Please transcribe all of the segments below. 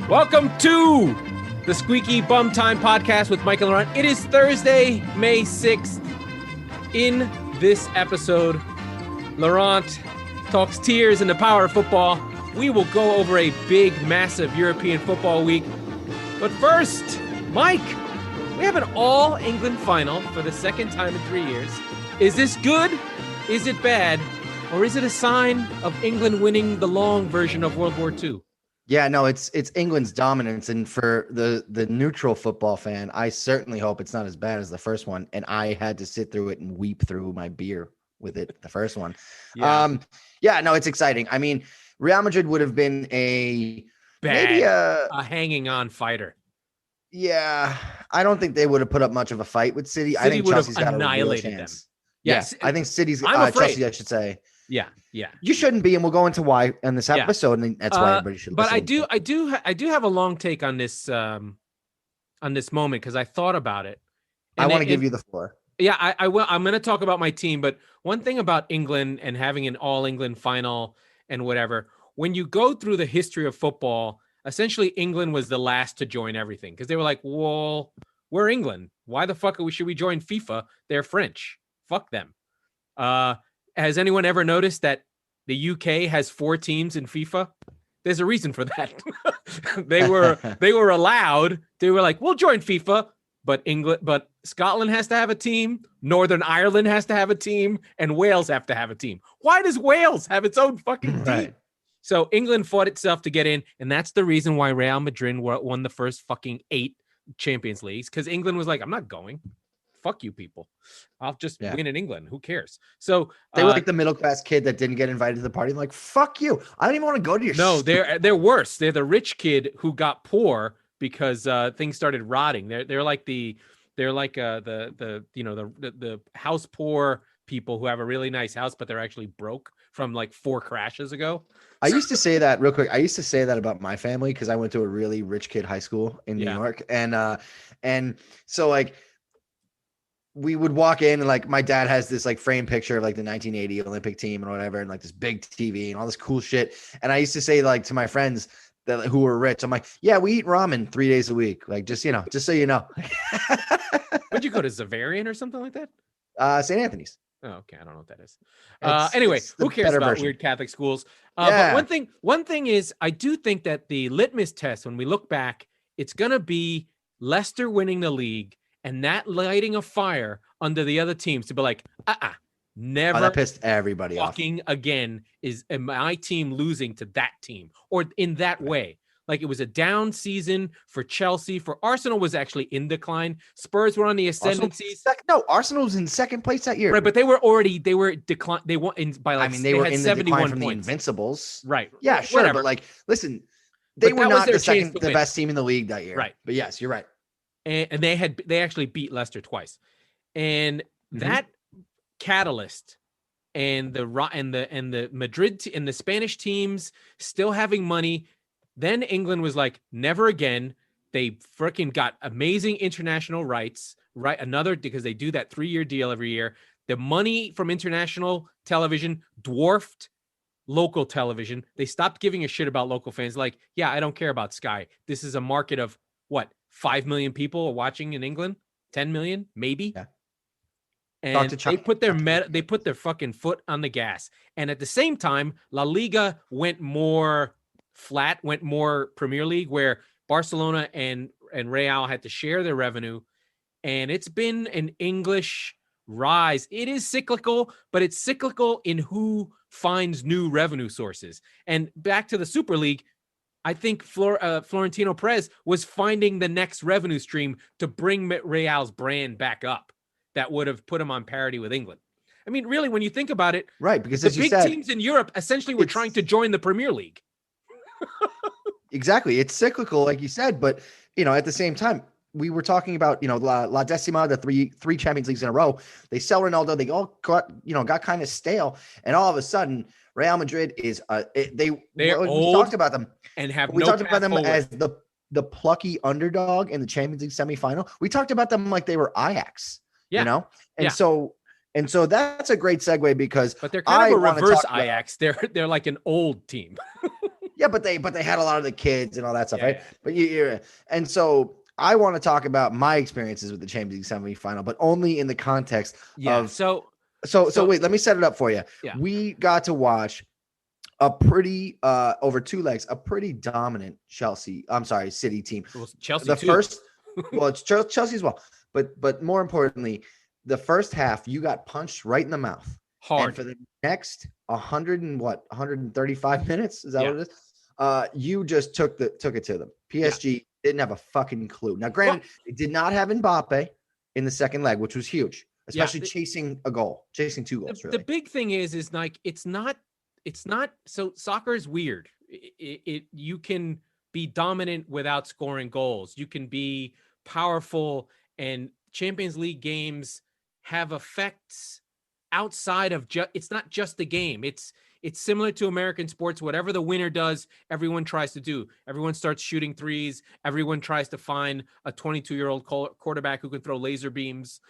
Welcome to the Squeaky Bum Time Podcast with Mike and Laurent. It is Thursday, May 6th. In this episode, Laurent talks tears and the power of football. We will go over a big, massive European football week. But first, Mike, we have an all-England final for the second time in 3 years. Is this good? Is it bad? Or is it a sign of England winning the long version of World War II? Yeah, no, it's England's dominance. And for the neutral football fan, I certainly hope it's not as bad as the first one. And I had to sit through it and weep through my beer with it, the first one. Yeah. No, it's exciting. I mean, Real Madrid would have been maybe a hanging on fighter. Yeah, I don't think they would have put up much of a fight with City. I think Chelsea's got a real chance. Them. Yes, I think City's Chelsea, I should say. Yeah. You shouldn't be, and we'll go into why in this episode, and that's why everybody should. But I do have a long take on this moment because I thought about it. I want to give you the floor. Yeah, I will. I'm going to talk about my team, but one thing about England and having an all-England final and whatever, when you go through the history of football, essentially England was the last to join everything because they were like, well, we're England. Why the fuck should we join FIFA? They're French. Fuck them. Has anyone ever noticed that the UK has 4 teams in FIFA? There's a reason for that. They were allowed. They were like, we'll join FIFA, but Scotland has to have a team, Northern Ireland has to have a team, and Wales have to have a team. Why does Wales have its own fucking team? Right. So England fought itself to get in, and that's the reason why Real Madrid won the first fucking 8 Champions Leagues, because England was like, I'm not going. Fuck you people. I'll just win in England. Who cares? So they were like the middle class kid that didn't get invited to the party. I'm like, fuck you. I don't even want to go to your No, they're worse. They're the rich kid who got poor because things started rotting. They're like the house poor people who have a really nice house, but they're actually broke from like 4 crashes ago. I used to say that real quick. I used to say that about my family because I went to a really rich kid high school in New York. And so like, we would walk in and like my dad has this like frame picture of like the 1980 Olympic team and whatever, and like this big TV and all this cool shit. And I used to say like to my friends who were rich, I'm like, yeah, we eat ramen 3 days a week. Like, just so you know. Would you go to Zavarian or something like that? St. Anthony's. Oh, okay. I don't know what that is. Anyway, who cares about weird Catholic schools? But one thing is, I do think that the litmus test, when we look back, it's going to be Leicester winning the league and that lighting a fire under the other teams to be like, never. That pissed everybody off. Again, is my team losing to that team or in that way. Like it was a down season for Chelsea. For Arsenal was actually in decline. Spurs were on the ascendancy. Arsenal was in second place that year. Right, but they were decline. They won by like. They were in the decline from points. The Invincibles. Right. Yeah, sure. Whatever. But like, listen, they were not the best team in the league that year. Right. But yes, you're right. And they actually beat Leicester twice, and that catalyst and the Madrid and the Spanish teams still having money. Then England was like, never again. They freaking got amazing international rights, right? Because they do that 3-year deal every year. The money from international television dwarfed local television. They stopped giving a shit about local fans. Like, yeah, I don't care about Sky. This is a market of what? 5 million people are watching in England, 10 million, maybe. Yeah. And they put their fucking foot on the gas. And at the same time, La Liga went more flat, went more Premier League, where Barcelona and Real had to share their revenue. And it's been an English rise. It is cyclical, but it's cyclical in who finds new revenue sources. And back to the Super League, I think Florentino Perez was finding the next revenue stream to bring Real's brand back up that would have put him on parity with England. I mean, really, when you think about it, right? Because the big teams in Europe essentially were trying to join the Premier League. Exactly. It's cyclical, like you said, but at the same time, we were talking about, La Decima, the three Champions Leagues in a row. They sell Ronaldo. They all got kind of stale. And all of a sudden, Real Madrid is they're old. We talked about them and we talked about them forward. As the plucky underdog in the Champions League semifinal. We talked about them like they were Ajax, so that's a great segue because but they're kind of a reverse Ajax. They're like an old team. Yeah, but they had a lot of the kids and all that stuff, Yeah, right? yeah. But and so I want to talk about my experiences with the Champions League semifinal, but only in the context Yeah. of So so wait, let me set it up for you. yeah. We got to watch a pretty over two legs, a pretty dominant City team. Well, Chelsea The too. first, well, it's Chelsea as well, but more importantly, the first half you got punched right in the mouth. Hard. And for the next 135 minutes, is that Yeah. what it is? You just took it to them. PSG didn't have a fucking clue. Now, granted, they did not have Mbappe in the second leg, which was huge, especially chasing two goals. The big thing is like it's not so soccer is weird. You can be dominant without scoring goals. You can be powerful, and Champions League games have effects outside of it's not just the game. It's similar to American sports. Whatever the winner does, everyone tries to do. Everyone starts shooting threes. Everyone tries to find a 22-year-old quarterback who can throw laser beams,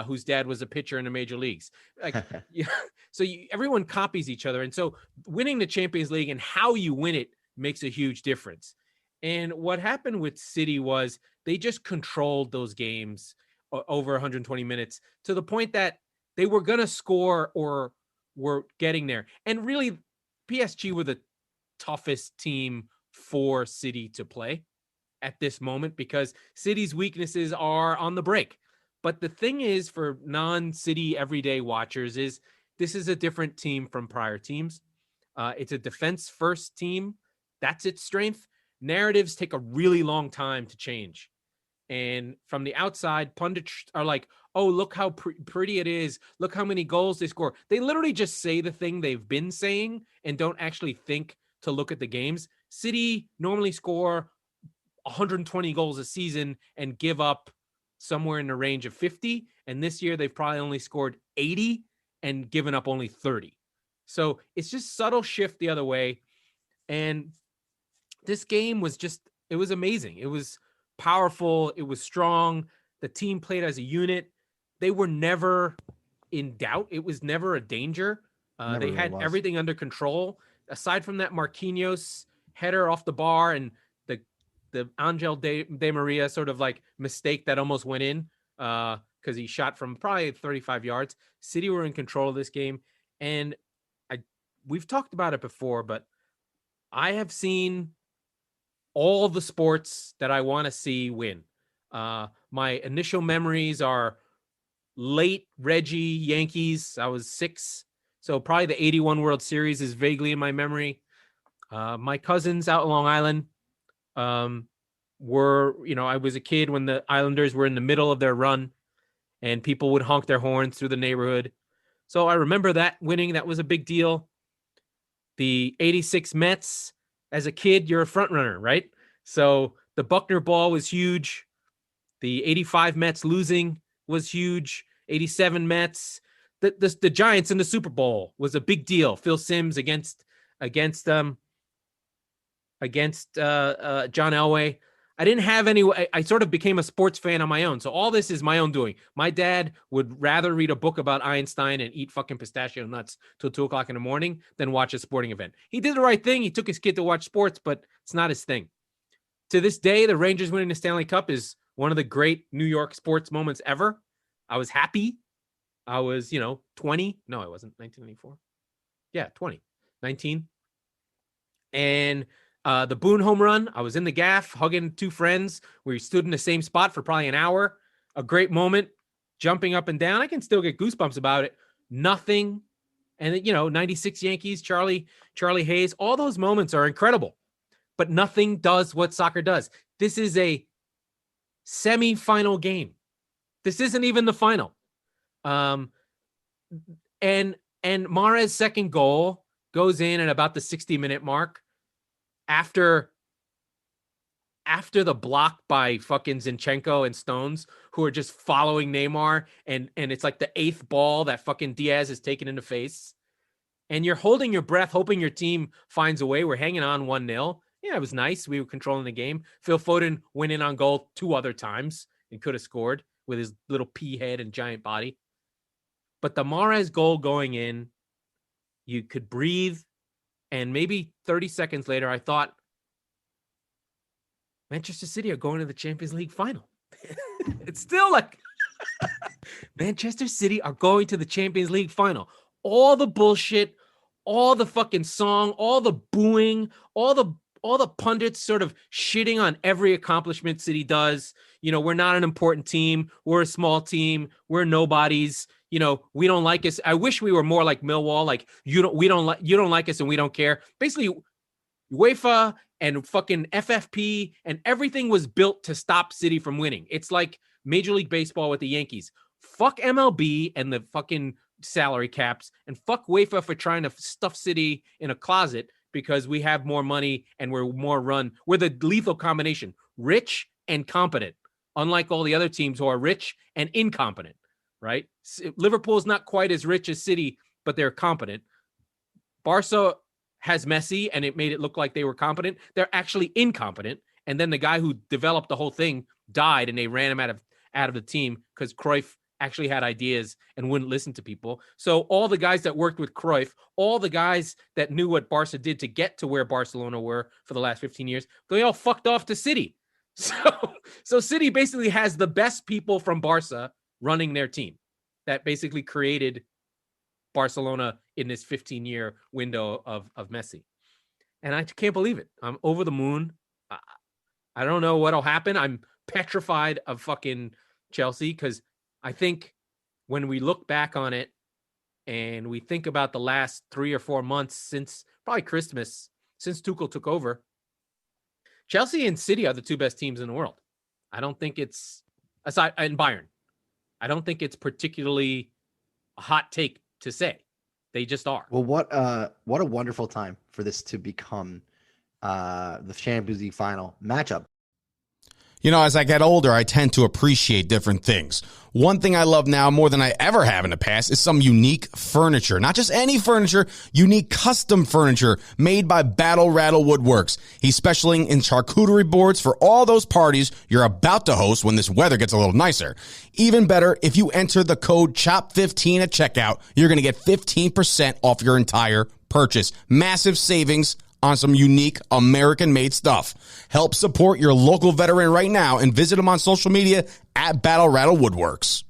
whose dad was a pitcher in the major leagues. Like, so everyone copies each other. And so winning the Champions League and how you win it makes a huge difference. And what happened with City was they just controlled those games over 120 minutes to the point that they were going to score or were getting there. And really, PSG were the toughest team for City to play at this moment because City's weaknesses are on the break. But the thing is, for non-City everyday watchers, is this is a different team from prior teams. It's a defense-first team. That's its strength. Narratives take a really long time to change. And from the outside, pundits are like, oh, look how pretty it is. Look how many goals they score. They literally just say the thing they've been saying and don't actually think to look at the games. City normally score 120 goals a season and give up somewhere in the range of 50. And this year, they've probably only scored 80 and given up only 30. So it's just subtle shift the other way. And this game was it was amazing. It was powerful. It was strong. The team played as a unit. They were never in doubt. It was never a danger. They had everything under control. Aside from that Marquinhos header off the bar and the Angel De Maria sort of like mistake that almost went in because he shot from probably 35 yards. City were in control of this game. And we've talked about it before, but I have seen all the sports that I want to see win. My initial memories are late Reggie Yankees. I was 6. So probably the 81 World Series is vaguely in my memory. My cousins out in Long Island were, I was a kid when the Islanders were in the middle of their run and people would honk their horns through the neighborhood. So I remember that winning. That was a big deal. The 86 Mets, as a kid, you're a front runner, right? So the Buckner ball was huge. The 85 Mets losing was huge. 87 Mets. The Giants in the Super Bowl was a big deal. Phil Simms against John Elway. I didn't have any. I sort of became a sports fan on my own. So all this is my own doing. My dad would rather read a book about Einstein and eat fucking pistachio nuts till 2:00 in the morning than watch a sporting event. He did the right thing. He took his kid to watch sports, but it's not his thing. To this day, the Rangers winning the Stanley Cup is one of the great New York sports moments ever. I was happy. I was, 20. No, I wasn't. 1994. Yeah, 20. 19. And the Boone home run, I was in the gaff hugging 2 friends. We stood in the same spot for probably an hour. A great moment, jumping up and down. I can still get goosebumps about it. Nothing. And, 96 Yankees, Charlie Hayes. All those moments are incredible. But nothing does what soccer does. This is a semi-final game. This isn't even the final. And Mahrez's second goal goes in at about the 60-minute mark after the block by fucking Zinchenko and Stones, who are just following Neymar, and it's like the 8th ball that fucking Diaz is taken in the face. And you're holding your breath, hoping your team finds a way. We're hanging on 1-0. Yeah, it was nice. We were controlling the game. Phil Foden went in on goal 2 other times and could have scored with his little pea head and giant body. But the Mahrez goal going in, you could breathe. And maybe 30 seconds later, I thought, Manchester City are going to the Champions League final. It's still like, Manchester City are going to the Champions League final. All the bullshit, all the fucking song, all the booing, all the pundits sort of shitting on every accomplishment City does. We're not an important team. We're a small team. We're nobodies. We don't like us. I wish we were more like Millwall. Like you don't like us and we don't care. Basically, UEFA and fucking FFP and everything was built to stop City from winning. It's like Major League Baseball with the Yankees. Fuck MLB and the fucking salary caps, and fuck UEFA for trying to stuff City in a closet because we have more money and we're more run. We're the lethal combination, rich and competent, unlike all the other teams who are rich and incompetent, right? Liverpool's not quite as rich as City, but they're competent. Barca has Messi, and it made it look like they were competent. They're actually incompetent. And then the guy who developed the whole thing died, and they ran him out of the team because Cruyff actually had ideas and wouldn't listen to people. So all the guys that worked with Cruyff, all the guys that knew what Barca did to get to where Barcelona were for the last 15 years, they all fucked off to City. So City basically has the best people from Barca running their team that basically created Barcelona in this 15-year window of Messi. And I can't believe it. I'm over the moon. I don't know what'll happen. I'm petrified of fucking Chelsea because I think when we look back on it and we think about the last 3 or 4 months since probably Christmas, since Tuchel took over, Chelsea and City are the two best teams in the world. I don't think it's aside and Bayern. I don't think it's particularly a hot take to say. They just are. Well, what a wonderful time for this to become the Champions League final matchup. As I get older, I tend to appreciate different things. One thing I love now more than I ever have in the past is some unique furniture. Not just any furniture, unique custom furniture made by Battle Rattle Woodworks. He's specializing in charcuterie boards for all those parties you're about to host when this weather gets a little nicer. Even better, if you enter the code CHOP15 at checkout, you're going to get 15% off your entire purchase. Massive savings on some unique American-made stuff. Help support your local veteran right now and visit him on social media at Battle Rattle Woodworks.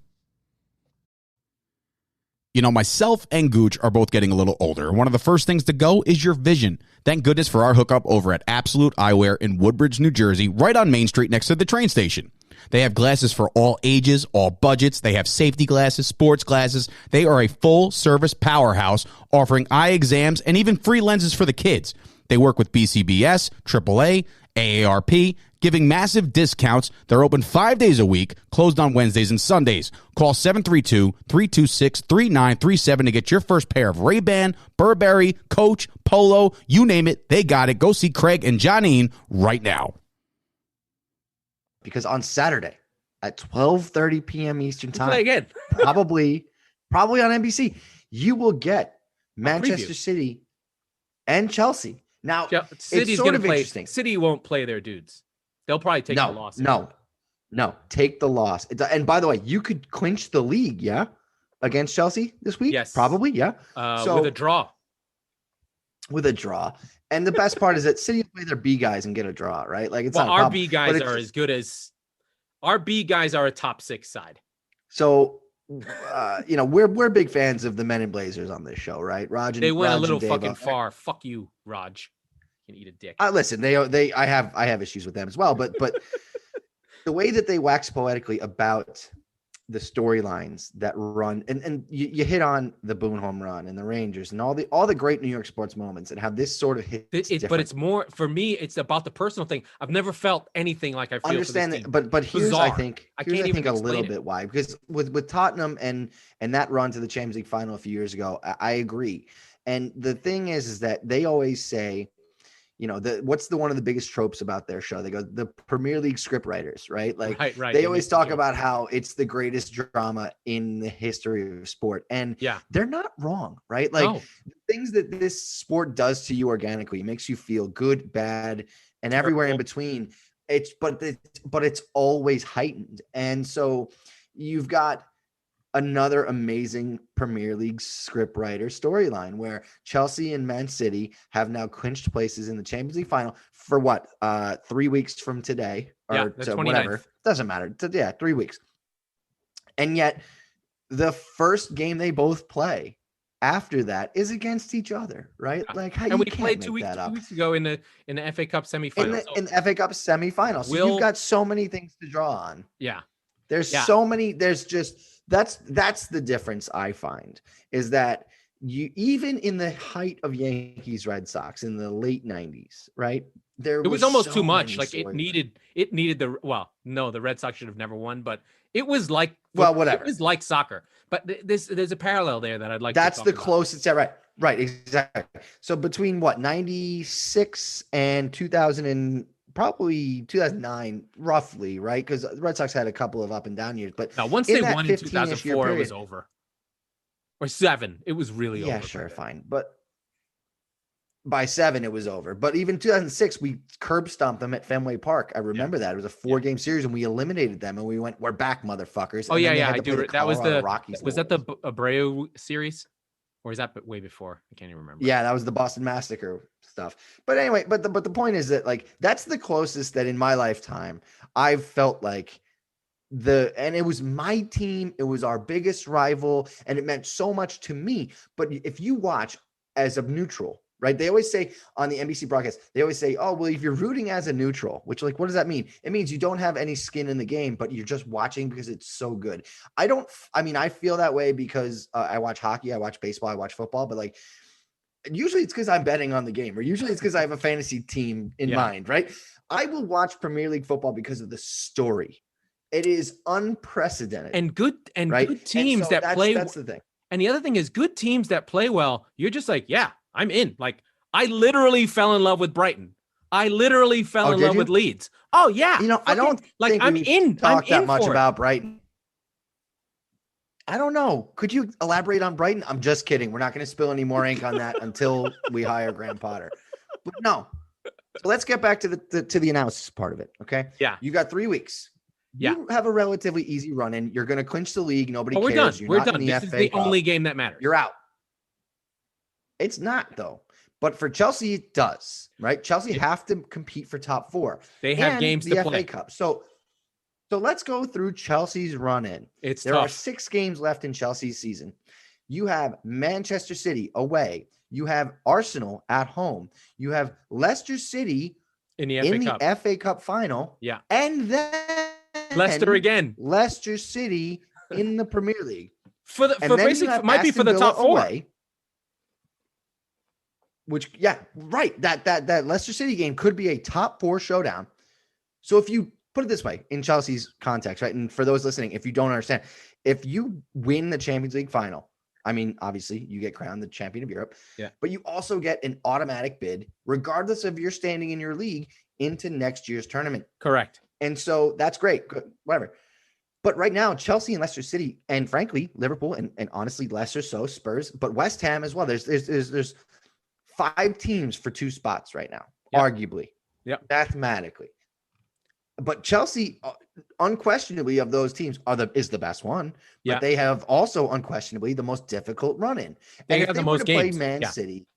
Myself and Gooch are both getting a little older. One of the first things to go is your vision. Thank goodness for our hookup over at Absolute Eyewear in Woodbridge, New Jersey, right on Main Street next to the train station. They have glasses for all ages, all budgets. They have safety glasses, sports glasses. They are a full-service powerhouse offering eye exams and even free lenses for the kids. They work with BCBS, AAA, AARP, giving massive discounts. They're open 5 days a week, closed on Wednesdays and Sundays. Call 732-326-3937 to get your first pair of Ray-Ban, Burberry, Coach, Polo, you name it, they got it. Go see Craig and Janine right now. Because on Saturday at 12:30 p.m. Eastern time, play again. probably on NBC, you will get Manchester City and Chelsea. Now, City's going to play. Interesting. City won't play their dudes. They'll probably take the loss. No, take the loss. And by the way, you could clinch the league, against Chelsea this week? Yes. Probably, yeah. With a draw. And the best part is that City will play their B guys and get a draw, right? Like it's our B guys are as good as our B guys are a top 6 side. So, we're big fans of the Men in Blazers on this show, right? They went a little fucking far. Fuck you, Raj. You can eat a dick. Listen, I have issues with them as well, but the way that they wax poetically about the storylines that run, and you hit on the Boone home run and the Rangers and all the great New York sports moments and how this sort of hits. But it's more for me. It's about the personal thing. I've never felt anything like I feel. Understand for this that, team. but here's Bizarre. I think a little bit why, because with Tottenham and that run to the Champions League final a few years ago, I agree. And the thing is that they always say, what's one of the biggest tropes about their show? They go, the Premier League scriptwriters, right? Like right. They always talk about how it's the greatest drama in the history of sport. And they're not wrong, right? Like things that this sport does to you organically makes you feel good, bad, and everywhere in between. But it's always heightened. And so you've got another amazing Premier League scriptwriter storyline where Chelsea and Man City have now clinched places in the Champions League final for what? 3 weeks from today, or the whatever. 29th. Doesn't matter. 3 weeks. And yet the first game they both play after that is against each other, right? Like, how and you we can't played make 2 weeks, that up. 2 weeks ago in the FA Cup semifinals. In the FA Cup semifinals. So you've got so many things to draw on. Yeah. There's so many. There's just that's the difference I find is that you, even in the height of Yankees Red Sox in the late 90s, right? It was almost so too much. many Like storylines. it needed the Red Sox should have never won, but it was like whatever. It was like soccer. But there's a parallel there that I'd like That's to talk the about. closest. Yeah, right, exactly. So between 96 and 2000 and probably 2009, roughly, right? Because the Red Sox had a couple of up and down years, but now once in they that won in 15-ish 2004, year it was over. Or 7, it was really over. Yeah, sure, fine. But by 7, it was over. But even 2006, we curb stomped them at Fenway Park. I remember that. It was a 4-game series, and we eliminated them, and we went, "We're back, motherfuckers." Oh, and yeah, I do. That was the Rockies. Was that the Abreu series? Or is that way before? I can't even remember. Yeah, that was the Boston Massacre stuff. But anyway, but the point is that, like, that's the closest that in my lifetime I've felt like and it was my team, it was our biggest rival, and it meant so much to me. But if you watch as a neutral, right? They always say on the NBC broadcast, they always say, "Oh, well, if you're rooting as a neutral," which, like, what does that mean? It means you don't have any skin in the game, but you're just watching because it's so good. I feel that way because I watch hockey, I watch baseball, I watch football, but like, usually it's because I'm betting on the game, or usually it's because I have a fantasy team in mind, right? I will watch Premier League football because of the story. It is unprecedented and good teams and so that play. That's the thing. And the other thing is, good teams that play well, you're just like, yeah, I'm in. Like, I literally fell in love with Brighton. I literally fell in love with Leeds. Oh yeah, I don't like I'm in. Talk that much about Brighton. I don't know. Could you elaborate on Brighton? I'm just kidding. We're not going to spill any more ink on that until we hire Graham Potter. But no. So let's get back to the analysis part of it. Okay. Yeah. You got 3 weeks. Yeah. You have a relatively easy run in. You're going to clinch the league. Nobody we're cares. Done. You're we're done. This is the only game that matters. You're out. It's not, though. But for Chelsea, it does, right? Chelsea have to compete for top 4. They have games to play. FA Cup. So let's go through Chelsea's run in. There tough. Are 6 games left in Chelsea's season. You have Manchester City away. You have Arsenal at home. You have Leicester City in the FA Cup final. Yeah. And then Leicester again. Leicester City in the Premier League. Might be for the top 4. Away, which, yeah, right. That Leicester City game could be a top 4 showdown. So if you put it this way, in Chelsea's context, right? And for those listening, if you don't understand, if you win the Champions League final, I mean, obviously you get crowned the champion of Europe, but you also get an automatic bid, regardless of your standing in your league, into next year's tournament. Correct. And so that's great. Good, whatever. But right now, Chelsea and Leicester City, and frankly, Liverpool and honestly, Leicester, so Spurs, but West Ham as well. There's 5 teams for 2 spots right now, arguably, mathematically. But Chelsea, unquestionably, of those teams, is the best one. But they have also unquestionably the most difficult run-in. They have the most games. Play Man City,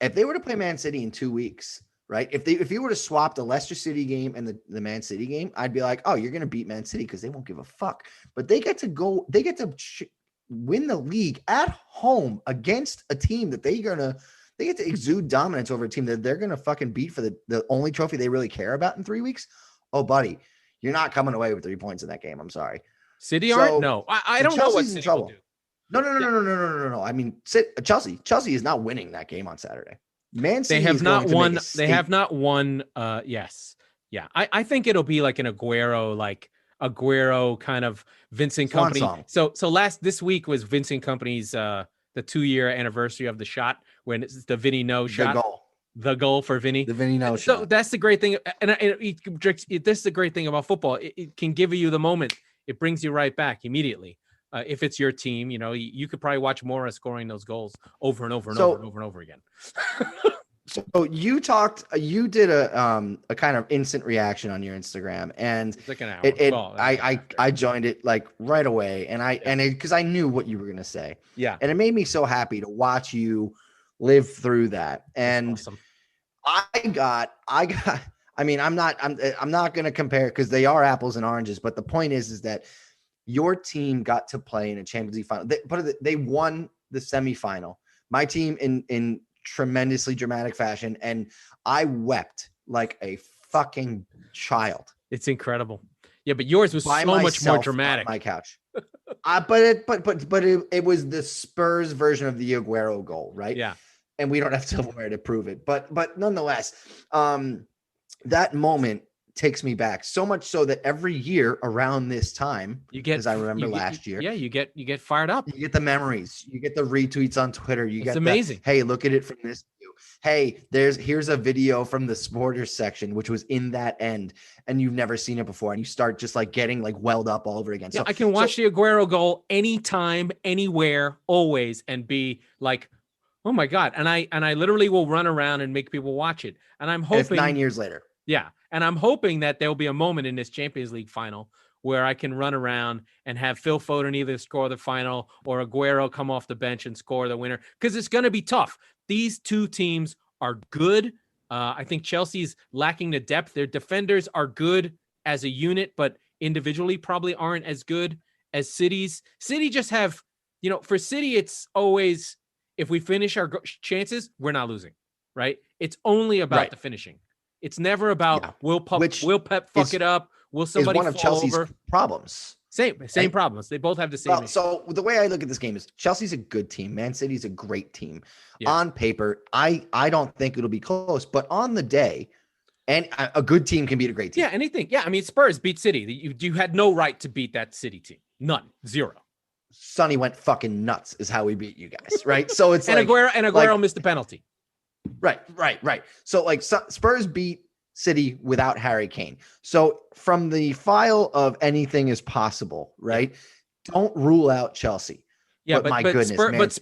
if they were to play Man City in 2 weeks, right? If you were to swap the Leicester City game and the Man City game, I'd be like, oh, you're going to beat Man City because they won't give a fuck. But they get to win the league at home against a team that they get to exude dominance over a team that they're going to fucking beat for the only trophy they really care about in 3 weeks. Oh, buddy, you're not coming away with 3 points in that game. I'm sorry. City aren't? No, I don't know what City will do. No. I mean, Chelsea is not winning that game on Saturday. Man City they have not won. They have not won. Yes. Yeah. I think it'll be like an Aguero kind of Vincent Kompany. So this week was Vincent Kompany's the 2-year anniversary of the shot when it's the Vinny No shot. The goal for Vinny. The Vinny No shot. So that's the great thing. And this is the great thing about football. It can give you the moment. It brings you right back immediately. If it's your team, you could probably watch Mora scoring those goals over and over and over and over and over again. So you did a kind of instant reaction on your Instagram, and It's like an hour. I joined it like right away, and because I knew what you were gonna say. Yeah. And it made me so happy to watch you live through that. And awesome. I mean, I'm not gonna compare because they are apples and oranges, but the point is that your team got to play in a Champions League final. They won the semifinal. My team in tremendously dramatic fashion, and I wept like a fucking child. It's incredible. Yeah, but yours was so much more dramatic. On my couch. But it was the Spurs version of the Aguero goal, right? Yeah. And we don't have silverware to prove it, but nonetheless, that moment takes me back so much so that every year around this time, as I remember last year, you get fired up. You get the memories, you get the retweets on Twitter. It's amazing. Hey, look at it from this view. Hey, here's a video from the supporters section, which was in that end, and you've never seen it before, and you start just like getting like welled up all over again. Yeah, so I can watch the Aguero goal anytime, anywhere, always, and be like, oh my God. And I literally will run around and make people watch it. And I'm hoping it's 9 years later. Yeah. And I'm hoping that there'll be a moment in this Champions League final where I can run around and have Phil Foden either score the final or Aguero come off the bench and score the winner. Because it's going to be tough. These two teams are good. I think Chelsea's lacking the depth. Their defenders are good as a unit, but individually probably aren't as good as City's. City just have, for City, it's always, if we finish our chances, we're not losing, right? It's only about the finishing. It's never about will Pep fuck it up? Will somebody fall over? Is one of Chelsea's problems. Same problems. They both have the same. Well, so the way I look at this game is Chelsea's a good team. Man City's a great team. Yeah. On paper, I don't think it'll be close, but on the day, and a good team can beat a great team. Yeah, anything. Yeah, I mean, Spurs beat City. You had no right to beat that City team. None. Zero. Sonny went fucking nuts is how we beat you guys, right? So it's and Aguero missed the penalty. Right. So like Spurs beat City without Harry Kane. So from the file of anything is possible, right? Don't rule out Chelsea. Yeah, but my goodness, what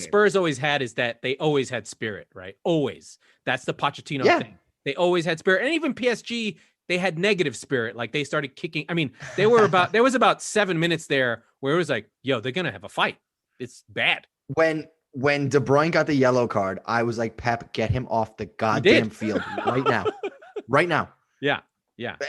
Spurs always had is that they always had spirit, right? Always. That's the Pochettino thing. They always had spirit. And even PSG, they had negative spirit. Like they started kicking. I mean, there was about 7 minutes there where it was like, yo, they're going to have a fight. It's bad. When De Bruyne got the yellow card, I was like, Pep, get him off the goddamn field right now. Right now. Yeah.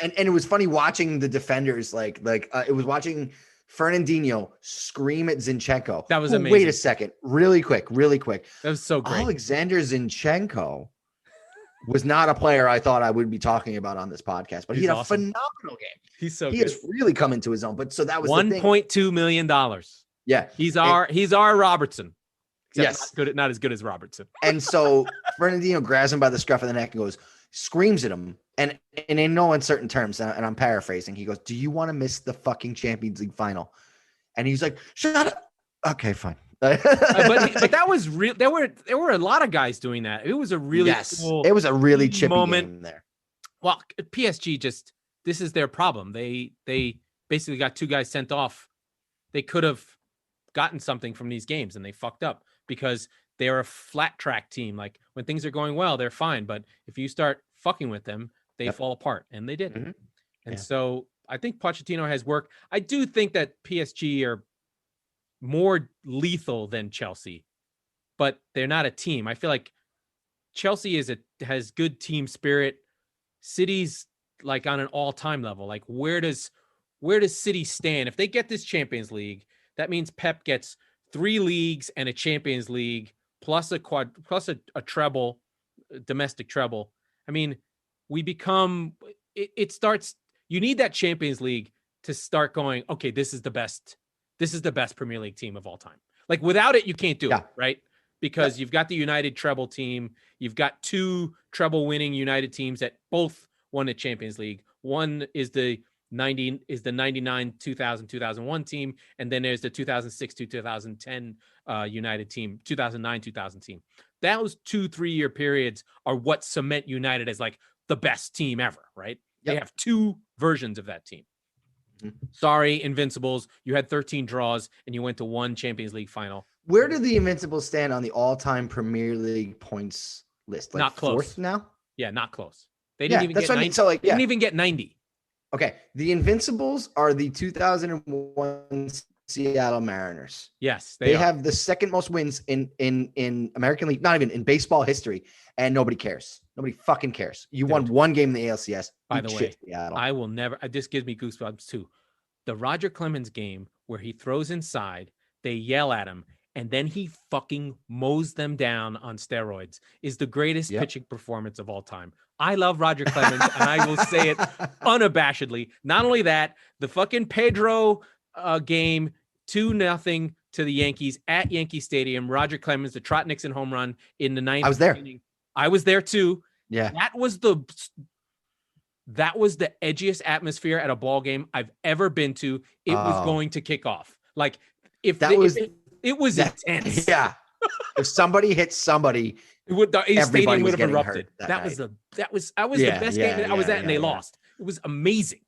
And it was funny watching the defenders, it was watching Fernandinho scream at Zinchenko. That was amazing. Wait a second. Really quick. That was so great. Alexander Zinchenko was not a player I thought I would be talking about on this podcast, but he had a phenomenal game. He's so good. He has really come into his own. But so that was $1.2 million. Yeah. He's our Robertson. Except not as good as Robertson. And so Fernandinho grabs him by the scruff of the neck and screams at him. And in no uncertain terms, and I'm paraphrasing, he goes, do you want to miss the fucking Champions League final? And he's like, shut up. Okay, fine. but that was real. There were a lot of guys doing that. It was a really cool it was a really chippy moment game there. Well, PSG this is their problem. They basically got two guys sent off. They could have gotten something from these games and they fucked up because they're a flat track team. Like when things are going well, they're fine. But if you start fucking with them, they fall apart, and they did. Mm-hmm. And so I think Pochettino has worked. I do think that PSG are more lethal than Chelsea, but they're not a team. I feel like Chelsea has good team spirit. City's like on an all-time level. Like where does City stand? If they get this Champions League, that means Pep gets 3 leagues and a Champions League plus a treble, domestic treble. I mean, we become it starts. You need that Champions League to start going, okay, this is the best Premier League team of all time. Like without it, you can't do it, right? Because you've got the United treble team. You've got 2 treble winning United teams that both won the Champions League. One is the 99 2000 2001 team, and then there's the 2006 to 2010 United team, 2009 2000 team. Those 2-3 year periods are what cement United as like the best team ever, right? They have 2 versions of that team. Mm-hmm. Sorry, Invincibles, you had 13 draws and you went to 1 Champions League final. Where do the Invincibles stand on the all-time Premier League points list? Not close. Fourth now? Yeah, not close. They didn't even that's get what 90. I mean. So like, They didn't even get 90. Okay, the Invincibles are the 2001 Seattle Mariners. Yes, they have the second most wins in American League, not even in baseball history, and nobody cares. Nobody fucking cares. You won one game in the ALCS. By the way, Seattle. I will never. This gives me goosebumps too. The Roger Clemens game where he throws inside, they yell at him, and then he fucking mows them down on steroids is the greatest pitching performance of all time. I love Roger Clemens, and I will say it unabashedly. Not only that, the fucking Pedro game, 2-0 to the Yankees at Yankee Stadium. Roger Clemens, the Trot Nixon home run in the ninth. I was there. Inning. I was there too. Yeah. That was the edgiest atmosphere at a ball game I've ever been to. It was going to kick off. Like it was intense. Yeah. If somebody hit somebody, the stadium would have erupted. That was the best game I was at, and they lost. It was amazing.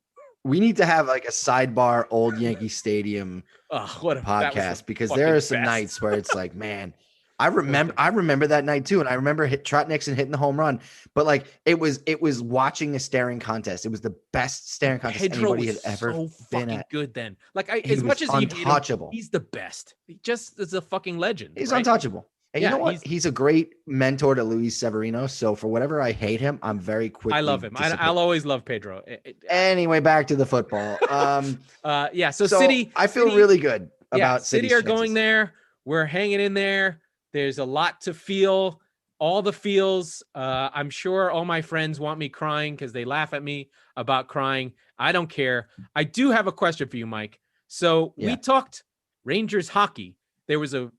We need to have like a sidebar old Yankee Stadium podcast, because there are some nights where it's like, man, I remember that night too. And I remember Trot Nixon hitting the home run, but like it was watching a staring contest. It was the best staring contest anybody had ever been at. Good then. Like as much as untouchable. He's the best. He just is a fucking legend. He's untouchable. And you know what? He's a great mentor to Luis Severino. So for whatever I hate him, I'm very quick. I love him. I'll always love Pedro. Anyway, back to the football. So City. I feel really good about City are going there. We're hanging in there. There's a lot to feel. All the feels. I'm sure all my friends want me crying because they laugh at me about crying. I don't care. I do have a question for you, Mike. So we talked Rangers hockey. There was a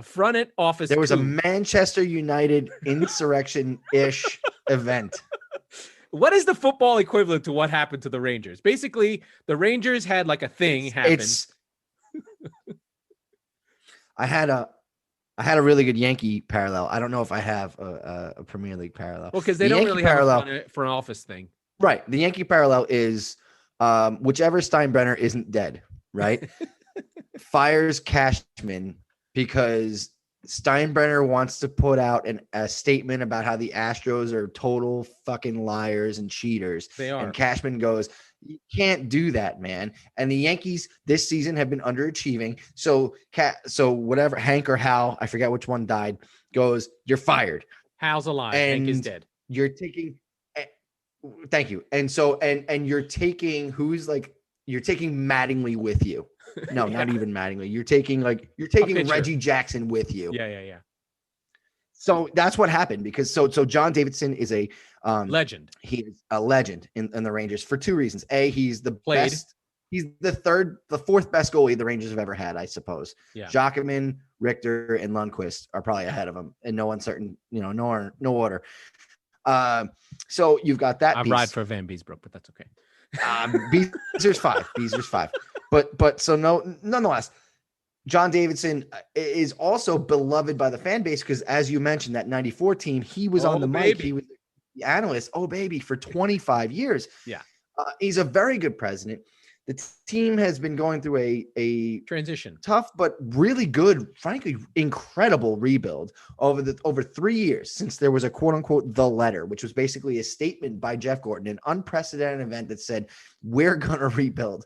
front office. There was a Manchester United insurrection-ish event. What is the football equivalent to what happened to the Rangers? Basically, the Rangers had like a thing happen. I had a really good Yankee parallel. I don't know if I have a Premier League parallel. Well, because they don't really have a front office thing. Right. The Yankee parallel is whichever Steinbrenner isn't dead, right? Fires Cashman because Steinbrenner wants to put out a statement about how the Astros are total fucking liars and cheaters. They are. And Cashman goes, you can't do that, man. And the Yankees this season have been underachieving. So whatever, Hank or Hal, I forget which one died, goes, you're fired. Hal's alive. Hank is dead. You're taking, thank you. And so, and you're taking Mattingly with you. No, not even Mattingly. You're taking Reggie Jackson with you. Yeah. So that's what happened because so John Davidson is a legend. He is a legend in the Rangers for two reasons. A, he's the best. He's the fourth best goalie the Rangers have ever had, I suppose. Yeah. Jockerman, Richter, and Lundqvist are probably ahead of him in no uncertain, no order. So you've got that. I ride for Van Beesbrook, but that's okay. Beezer's five. But so nonetheless, John Davidson is also beloved by the fan base because, as you mentioned, that 94 team, he was on the mic. He was the analyst. Oh, baby, for 25 years. Yeah. He's a very good president. The team has been going through a transition, tough but really good, frankly, incredible rebuild over 3 years since there was a quote unquote the letter, which was basically a statement by Jeff Gordon, an unprecedented event that said, we're going to rebuild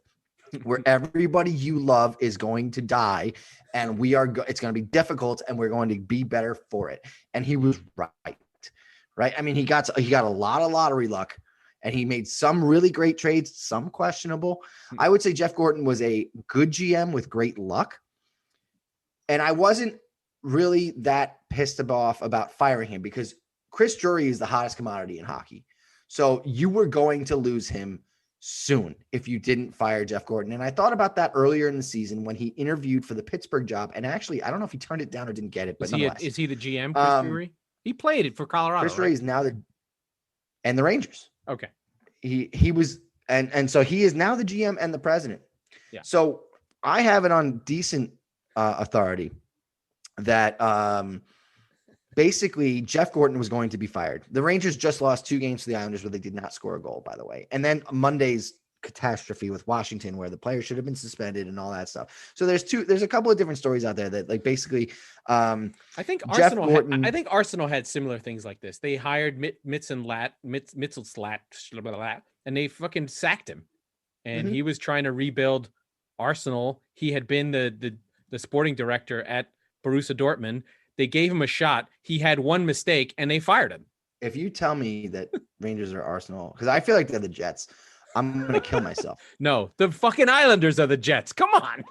where everybody you love is going to die. And it's going to be difficult and we're going to be better for it. And he was right. I mean, he got a lot of lottery luck. And he made some really great trades, some questionable. I would say Jeff Gordon was a good GM with great luck. And I wasn't really that pissed off about firing him because Chris Drury is the hottest commodity in hockey. So you were going to lose him soon if you didn't fire Jeff Gordon. And I thought about that earlier in the season when he interviewed for the Pittsburgh job. And actually, I don't know if he turned it down or didn't get it. But is he the GM, Chris Drury? He played it for Colorado. Chris Drury is now and the Rangers. Okay. He was, and so he is now the GM and the president. Yeah. So I have it on decent authority that basically Jeff Gordon was going to be fired. The Rangers just lost 2 games to the Islanders where they did not score a goal, by the way. And then Monday's catastrophe with Washington where the player should have been suspended and all that stuff. So there's a couple of different stories out there that like basically I think Arsenal had similar things like this. They hired Mitzelslat, and they fucking sacked him. And he was trying to rebuild Arsenal. He had been the sporting director at Borussia Dortmund. They gave him a shot. He had one mistake and they fired him. If you tell me that Rangers are Arsenal, because I feel like they're the Jets, I'm going to kill myself. No, the fucking Islanders are the Jets. Come on.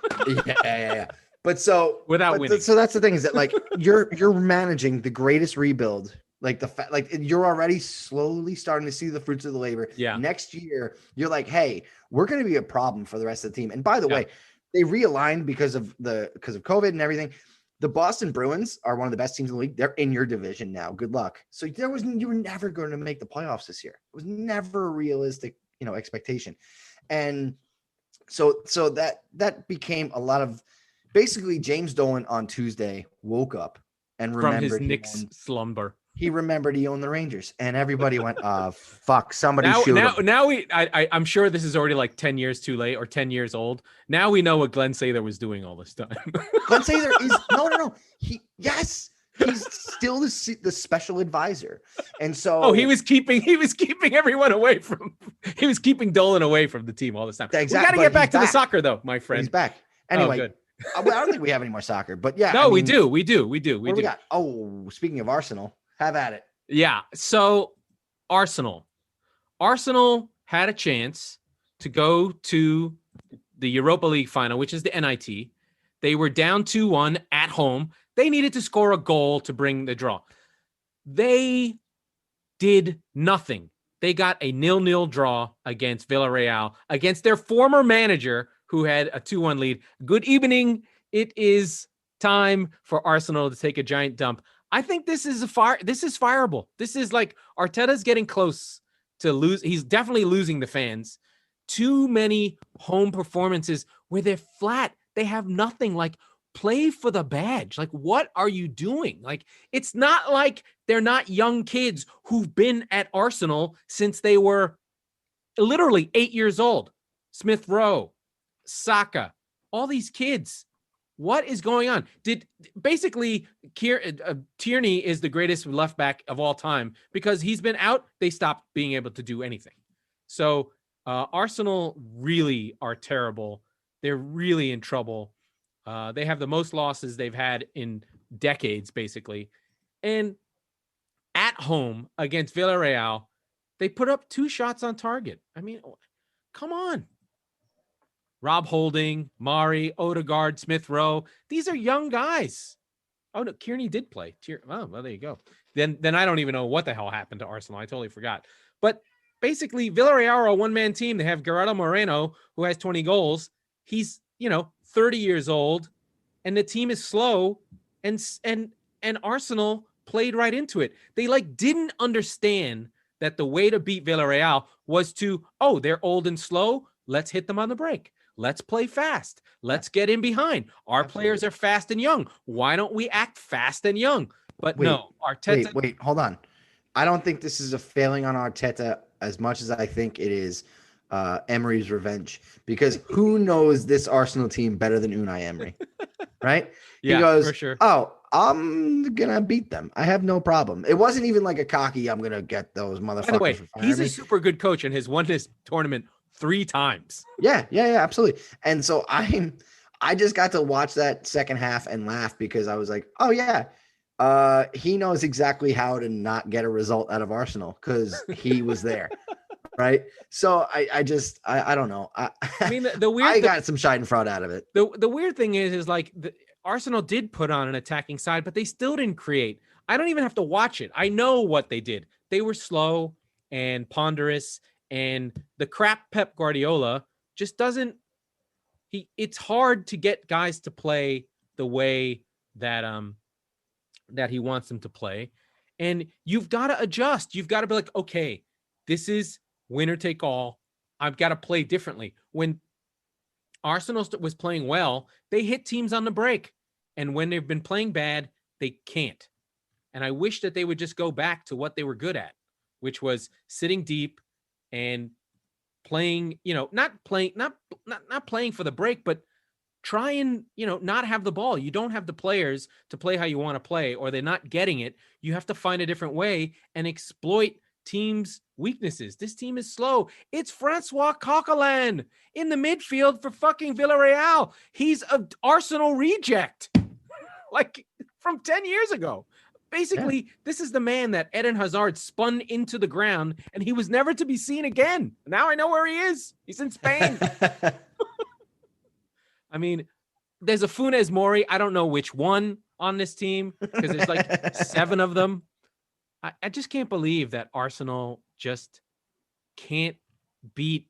Yeah. But so winning. So that's the thing is that like you're managing the greatest rebuild. Like you're already slowly starting to see the fruits of the labor. Yeah. Next year, you're like, hey, we're going to be a problem for the rest of the team. And by the way, they realigned because of COVID and everything. The Boston Bruins are one of the best teams in the league. They're in your division now. Good luck. So you were never going to make the playoffs this year. It was never a realistic, expectation. And so that became a lot of basically James Dolan on Tuesday woke up and remembered from his Knicks slumber. He remembered he owned the Rangers, and everybody went, fuck, somebody shoot him. Now I'm sure this is already like 10 years too late or 10 years old. Now we know what Glenn Sather was doing all this time. Glenn Sather is no. He's still the special advisor. And so he was keeping everyone away from, he was keeping Dolan away from the team all this time. Exactly. We got to get back to the soccer though, my friend. He's back. Anyway. Good. I don't think we have any more soccer, but yeah. No, we do. We got? Oh, speaking of Arsenal, have at it. Yeah. So Arsenal had a chance to go to the Europa League final, which is the NIT. They were down 2-1 at home. They needed to score a goal to bring the draw. They did nothing. They got a 0-0 draw against Villarreal, against their former manager who had a 2-1 lead. Good evening. It is time for Arsenal to take a giant dump. I think this is fireable. This is like Arteta's getting close to lose. He's definitely losing the fans. Too many home performances where they're flat. They have nothing. Like, play for the badge. Like, what are you doing? Like, it's not like they're not young kids who've been at Arsenal since they were literally 8 years old. Smith Rowe, Saka, all these kids. What is going on? Tierney is the greatest left back of all time because he's been out. They stopped being able to do anything. So Arsenal really are terrible. They're really in trouble. They have the most losses they've had in decades, basically. And at home against Villarreal, they put up 2 shots on target. I mean, come on. Rob Holding, Mari, Odegaard, Smith Rowe. These are young guys. Oh, no, Kearney did play. Oh, well, there you go. Then I don't even know what the hell happened to Arsenal. I totally forgot. But basically, Villarreal are a one-man team. They have Gerardo Moreno, who has 20 goals. He's, 30 years old, and the team is slow, and Arsenal played right into it. They didn't understand that the way to beat Villarreal was they're old and slow. Let's hit them on the break. Let's play fast. Let's get in behind. Our players are fast and young. Why don't we act fast and young? But no, Arteta. Wait, hold on. I don't think this is a failing on Arteta as much as I think it is Emery's revenge. Because who knows this Arsenal team better than Unai Emery? Right? He goes, for sure. Oh, I'm going to beat them. I have no problem. It wasn't even like a cocky, I'm going to get those motherfuckers. By the way, he's a super good coach and has won this tournament 3 times. Yeah, absolutely. And so I just got to watch that second half and laugh because I was like, oh yeah, he knows exactly how to not get a result out of Arsenal because he was there. Right. So I don't know. I mean, I got some schadenfreude out of it. The weird thing is Arsenal did put on an attacking side, but they still didn't create. I don't even have to watch it. I know what they did. They were slow and ponderous. And the crap Pep Guardiola just doesn't. It's hard to get guys to play the way that he wants them to play, and you've got to adjust. You've got to be like, okay, this is winner take all. I've got to play differently. When Arsenal was playing well, they hit teams on the break, and when they've been playing bad, they can't. And I wish that they would just go back to what they were good at, which was sitting deep and playing, not playing for the break, but try and, not have the ball. You don't have the players to play how you want to play, or they're not getting it. You have to find a different way and exploit teams' weaknesses. This team is slow. It's Francois Coquelin in the midfield for fucking Villarreal. He's an Arsenal reject, like from 10 years ago. Basically, This is the man that Eden Hazard spun into the ground, and he was never to be seen again. Now I know where he is. He's in Spain. I mean, there's a Funes Mori. I don't know which one on this team because there's like 7 of them. I just can't believe that Arsenal just can't beat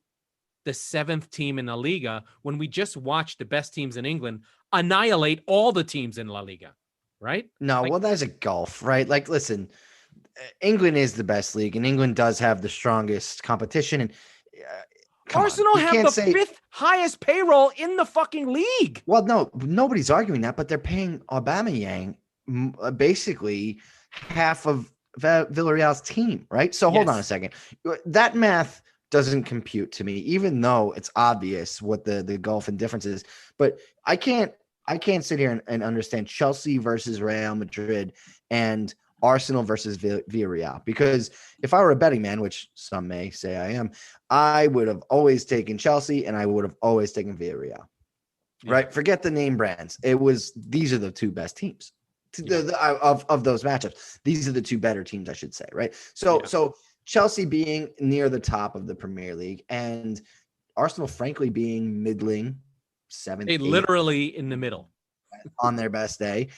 the 7th team in La Liga when we just watched the best teams in England annihilate all the teams in La Liga, right? No, well, that's a golf, right? Like, listen, England is the best league, and England does have the strongest competition. And Arsenal have the 5th highest payroll in the fucking league. Well, no, nobody's arguing that, but they're paying Aubameyang basically half of Villarreal's team, right? So hold on a second. That math doesn't compute to me, even though it's obvious what the gulf and difference is. But I can't sit here and understand Chelsea versus Real Madrid and Arsenal versus Villarreal, because if I were a betting man, which some may say I am, I would have always taken Chelsea and I would have always taken Villarreal. Right? Forget the name brands. These are the 2 best teams of those matchups. These are the 2 better teams, I should say, right? So Chelsea being near the top of the Premier League and Arsenal, frankly, being middling 7th, literally in the middle on their best day.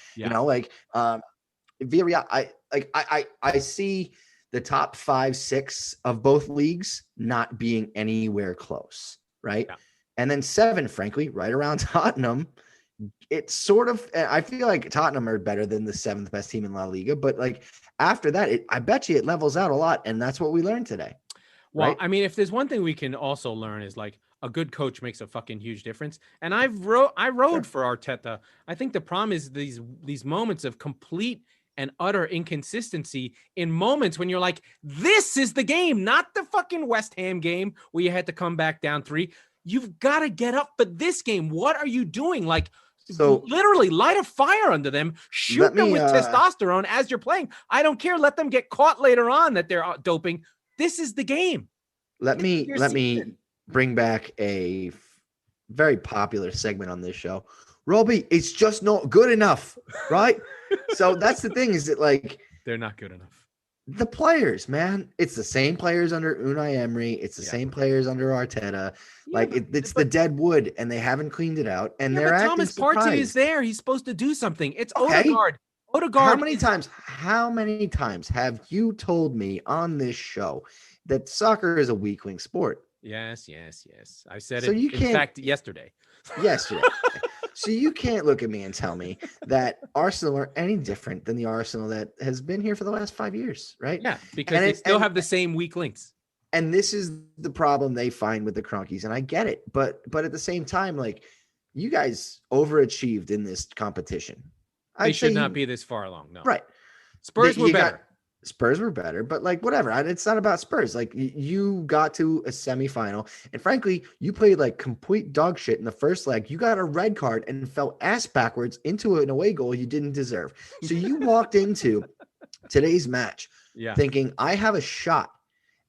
Villarreal, I see the top 5, 6 of both leagues not being anywhere close, right? Yeah. And then 7, frankly, right around Tottenham. It's sort of, I feel like Tottenham are better than the 7th best team in La Liga, but like after that, I bet you it levels out a lot, and that's what we learned today. Well, right? I mean, if there's one thing we can also learn is like a good coach makes a fucking huge difference. And I rode for Arteta. I think the problem is these moments of complete and utter inconsistency in moments when you're like, this is the game, not the fucking West Ham game where you had to come back down 3. You've got to get up for this game. What are you doing? Like, so literally light a fire under them, shoot them with testosterone as you're playing. I don't care. Let them get caught later on that they're doping. This is the game. Let me bring back a very popular segment on this show. Robbie, it's just not good enough, right? So that's the thing, is that like they're not good enough. The players, man, it's the same players under Unai Emery. It's the same players under Arteta. Like it's the dead wood, and they haven't cleaned it out. And they're acting Thomas surprised. Partey is there. He's supposed to do something. It's okay. Odegaard. How many times have you told me on this show that soccer is a weak wing sport? Yes. I said so it, in fact, yesterday. Yesterday. So you can't look at me and tell me that Arsenal are any different than the Arsenal that has been here for the last 5 years, right? Yeah, because they still have the same weak links. And this is the problem they find with the Cronkies, and I get it. But at the same time, like, you guys overachieved in this competition. They should not be this far along. No. Right. Spurs were better. Spurs were better, but like whatever. It's not about Spurs. Like you got to a semifinal, and frankly, you played like complete dog shit in the first leg. You got a red card and fell ass backwards into an away goal you didn't deserve. So you walked into today's match thinking, I have a shot,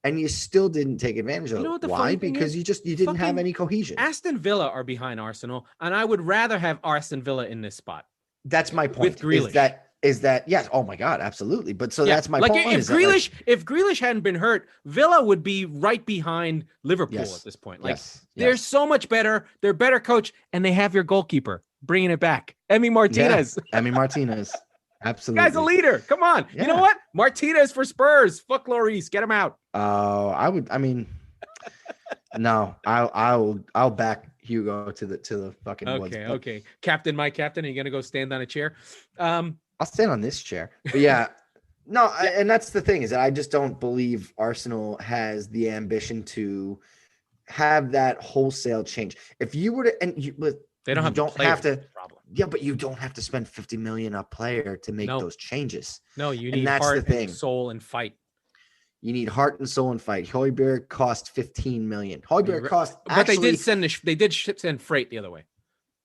and you still didn't take advantage of it. Why? Because you didn't have any cohesion. Aston Villa are behind Arsenal, and I would rather have Aston Villa in this spot. That's my point. With Grealish. Is that yes? Oh my God, absolutely. But so that's my point. If Grealish hadn't been hurt, Villa would be right behind Liverpool at this point. Like they're so much better. They're better coach, and they have your goalkeeper bringing it back, Emi Martinez. Yeah, Emi Martinez, absolutely. Guy's a leader. Come on, you know what? Martinez for Spurs. Fuck Lloris, get him out. I would. I mean, no, I'll back Hugo to the fucking woods. Okay. Captain, my captain. Are you gonna go stand on a chair? I'll stand on this chair. But and that's the thing, is that I just don't believe Arsenal has the ambition to have that wholesale change. If you were to, and they don't have to. Problem. Yeah, but you don't have to spend 50 million a player to make those changes. No, you need heart and soul and fight. You need heart and soul and fight. Højbjerg cost 15 million. Højbjerg cost but they did send freight the other way.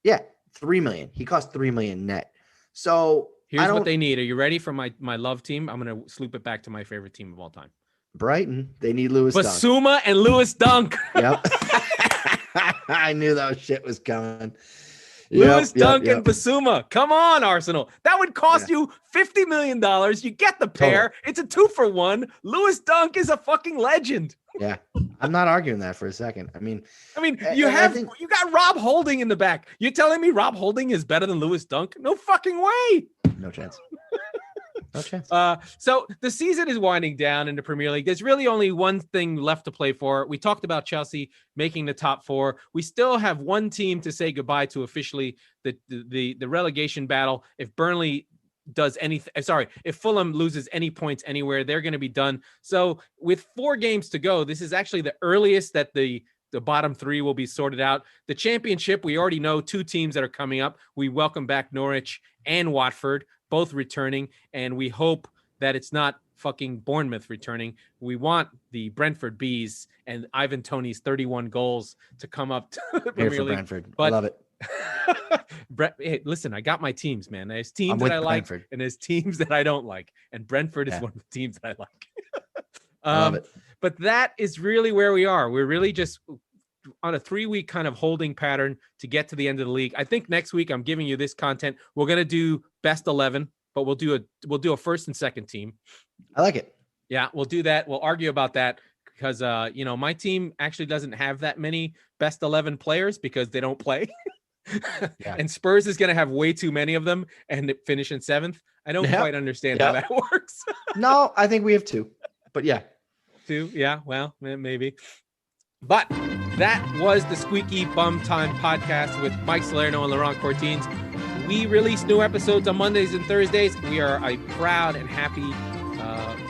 Yeah, 3 million. He cost 3 million net. So here's what they need. Are you ready for my love team? I'm gonna sloop it back to my favorite team of all time. Brighton. They need Lewis Dunk. Basuma and Lewis Dunk. Yep. I knew that shit was coming. Lewis Dunk and Basuma. Come on, Arsenal. That would cost you $50 million. You get the pair. Total. It's a 2-for-1. Lewis Dunk is a fucking legend. Yeah. I'm not arguing that for a second. I mean, you got Rob Holding in the back. You're telling me Rob Holding is better than Lewis Dunk? No fucking way. No chance. No chance. So the season is winding down in the Premier League. There's really only one thing left to play for. We talked about Chelsea making the top 4. We still have one team to say goodbye to officially, the relegation battle. If Burnley does anything, if Fulham loses any points anywhere, they're going to be done. So with 4 games to go, this is actually the earliest that the bottom 3 will be sorted out. The championship, we already know 2 teams that are coming up. We welcome back Norwich and Watford, both returning, and we hope that it's not fucking Bournemouth returning. We want the Brentford Bees and Ivan Toney's 31 goals to come up to the Premier League. Brentford. I love it. Hey, listen, I got my teams, man. There's teams that I like, and there's teams that I don't like, and Brentford is one of the teams that I like. I love it. But that is really where we are. We're really just on a 3-week kind of holding pattern to get to the end of the league. I think next week I'm giving you this content. We're going to do best 11, but we'll do a first and second team. I like it. Yeah, we'll do that. We'll argue about that because my team actually doesn't have that many best 11 players because they don't play. Yeah. And Spurs is going to have way too many of them and finish in 7th. I don't quite understand how that works. No, I think we have 2, but yeah. 2. Yeah. Well, maybe. But that was the Squeaky Bum Time Podcast with Mike Salerno and Laurent Cortines. We release new episodes on Mondays and Thursdays. We are a proud and happy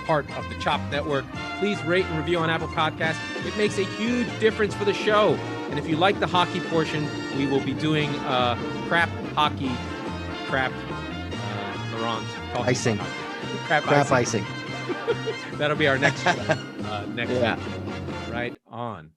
part of the Chop Network. Please rate and review on Apple Podcasts. It makes a huge difference for the show. And if you like the hockey portion, we will be doing Laurent. Icing. Crap icing. That'll be our next week. Right on.